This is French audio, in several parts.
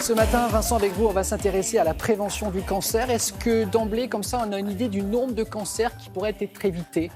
Ce matin, Vincent, avec vous, on va s'intéresser à la prévention du cancer. Est-ce que d'emblée, comme ça, on a une idée du nombre de cancers qui pourraient être évités ?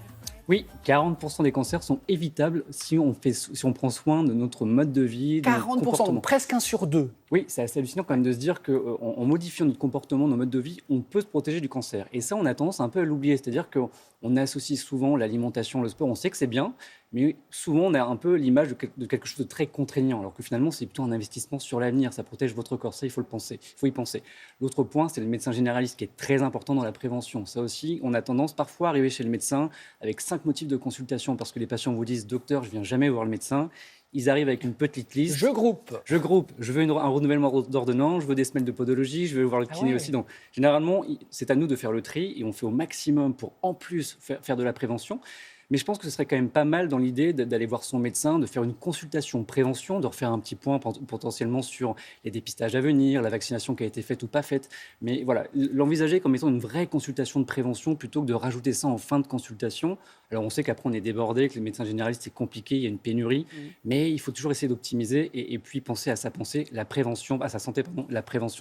Oui, 40% des cancers sont évitables si on prend soin de notre mode de vie, de notre 40%, comportement. donc presque 1 sur 2. Oui, c'est assez hallucinant quand même de se dire qu'en modifiant notre comportement, notre mode de vie, on peut se protéger du cancer. Et ça, on a tendance un peu à l'oublier. C'est-à-dire qu'on associe souvent l'alimentation, le sport. On sait que c'est bien, mais souvent, on a un peu l'image de quelque chose de très contraignant. Alors que finalement, c'est plutôt un investissement sur l'avenir. Ça protège votre corps. Ça, il faut le penser. Il faut y penser. L'autre point, c'est le médecin généraliste qui est très important dans la prévention. Ça aussi, on a tendance parfois à arriver chez le médecin avec 5 motifs de consultation parce que les patients vous disent « Docteur, je ne viens jamais voir le médecin ». Ils arrivent avec une petite liste. Je groupe. Je veux un renouvellement d'ordonnance, je veux des semaines de podologie, je veux voir le kiné aussi. Donc, généralement, c'est à nous de faire le tri et on fait au maximum pour, en plus, faire de la prévention. Mais je pense que ce serait quand même pas mal dans l'idée d'aller voir son médecin, de faire une consultation prévention, de refaire un petit point potentiellement sur les dépistages à venir, la vaccination qui a été faite ou pas faite. Mais voilà, l'envisager comme étant une vraie consultation de prévention plutôt que de rajouter ça en fin de consultation. Alors on sait qu'après on est débordé, que les médecins généralistes c'est compliqué, il y a une pénurie, mais il faut toujours essayer d'optimiser et puis penser à sa santé, la prévention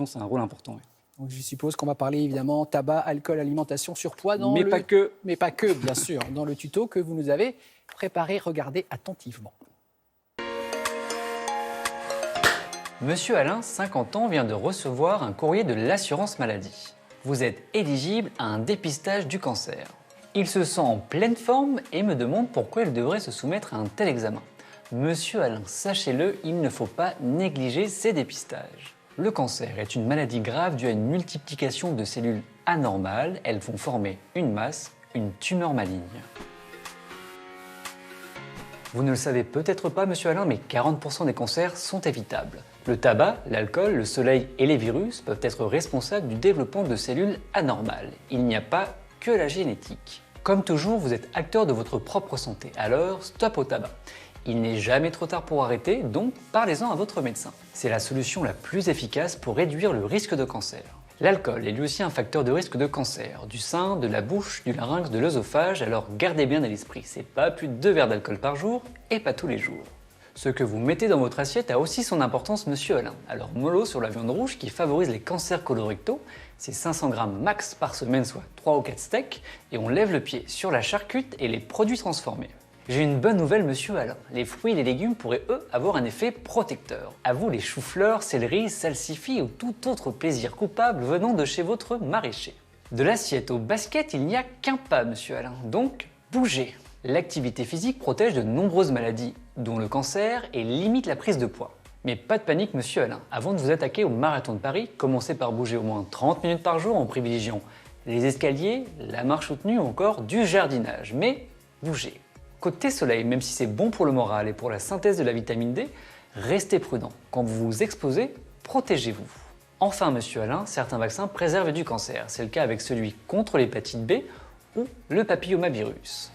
c'est un rôle important. Ouais. Donc, je suppose qu'on va parler évidemment tabac, alcool, alimentation, surpoids. Pas que. Mais pas que, bien sûr, dans le tuto que vous nous avez préparé. Regardez attentivement. Monsieur Alain, 50 ans, vient de recevoir un courrier de l'assurance maladie. Vous êtes éligible à un dépistage du cancer. Il se sent en pleine forme et me demande pourquoi il devrait se soumettre à un tel examen. Monsieur Alain, sachez-le, il ne faut pas négliger ces dépistages. Le cancer est une maladie grave due à une multiplication de cellules anormales. Elles vont former une masse, une tumeur maligne. Vous ne le savez peut-être pas, monsieur Alain, mais 40% des cancers sont évitables. Le tabac, l'alcool, le soleil et les virus peuvent être responsables du développement de cellules anormales. Il n'y a pas que la génétique. Comme toujours, vous êtes acteur de votre propre santé, alors stop au tabac. Il n'est jamais trop tard pour arrêter, donc parlez-en à votre médecin. C'est la solution la plus efficace pour réduire le risque de cancer. L'alcool est lui aussi un facteur de risque de cancer, du sein, de la bouche, du larynx, de l'œsophage, alors gardez bien à l'esprit, c'est pas plus de 2 verres d'alcool par jour et pas tous les jours. Ce que vous mettez dans votre assiette a aussi son importance, monsieur Alain. Alors mollo sur la viande rouge qui favorise les cancers colorectaux, c'est 500 grammes max par semaine, soit 3 ou 4 steaks, et on lève le pied sur la charcute et les produits transformés. J'ai une bonne nouvelle, monsieur Alain. Les fruits et les légumes pourraient, eux, avoir un effet protecteur. À vous les choux-fleurs, céleri, salsifis ou tout autre plaisir coupable venant de chez votre maraîcher. De l'assiette au basket, il n'y a qu'un pas, monsieur Alain. Donc, bougez. L'activité physique protège de nombreuses maladies, dont le cancer, et limite la prise de poids. Mais pas de panique, monsieur Alain. Avant de vous attaquer au marathon de Paris, commencez par bouger au moins 30 minutes par jour en privilégiant les escaliers, la marche soutenue ou encore du jardinage. Mais bougez. Côté soleil, même si c'est bon pour le moral et pour la synthèse de la vitamine D, restez prudent. Quand vous vous exposez, protégez-vous. Enfin, monsieur Alain, certains vaccins préservent du cancer. C'est le cas avec celui contre l'hépatite B ou le papillomavirus.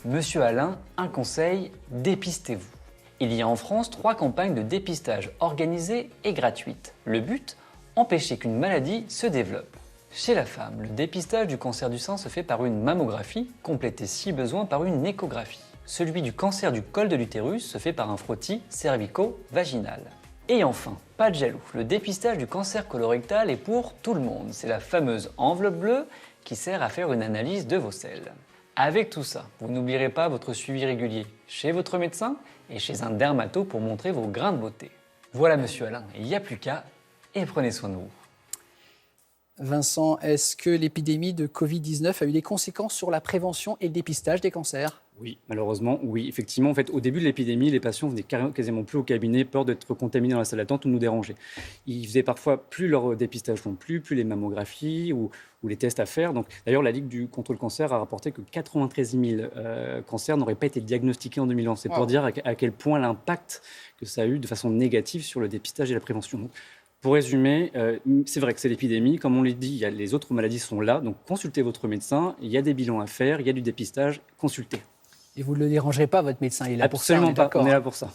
Monsieur Alain, un conseil, dépistez-vous. Il y a en France 3 campagnes de dépistage organisées et gratuites. Le but, empêcher qu'une maladie se développe. Chez la femme, le dépistage du cancer du sein se fait par une mammographie, complétée si besoin par une échographie. Celui du cancer du col de l'utérus se fait par un frottis cervico-vaginal. Et enfin, pas de jaloux, le dépistage du cancer colorectal est pour tout le monde. C'est la fameuse enveloppe bleue qui sert à faire une analyse de vos selles. Avec tout ça, vous n'oublierez pas votre suivi régulier chez votre médecin et chez un dermato pour montrer vos grains de beauté. Voilà, monsieur Alain, il n'y a plus qu'à et prenez soin de vous. Vincent, est-ce que l'épidémie de Covid-19 a eu des conséquences sur la prévention et le dépistage des cancers ? Oui, malheureusement, oui. Effectivement, en fait, au début de l'épidémie, les patients venaient quasiment plus au cabinet, peur d'être contaminés dans la salle d'attente ou de nous déranger. Ils faisaient parfois plus leur dépistage non plus les mammographies ou les tests à faire. Donc, d'ailleurs, la Ligue contre le cancer a rapporté que 93 000 cancers n'auraient pas été diagnostiqués en 2020. C'est pour dire à quel point l'impact que ça a eu de façon négative sur le dépistage et la prévention. Donc, pour résumer, c'est vrai que c'est l'épidémie. Comme on l'a dit, les autres maladies sont là. Donc, consultez votre médecin. Il y a des bilans à faire, il y a du dépistage. Consultez. Et vous ne le dérangerez pas, votre médecin, il est là pour ça, Absolument pas, on est là pour ça.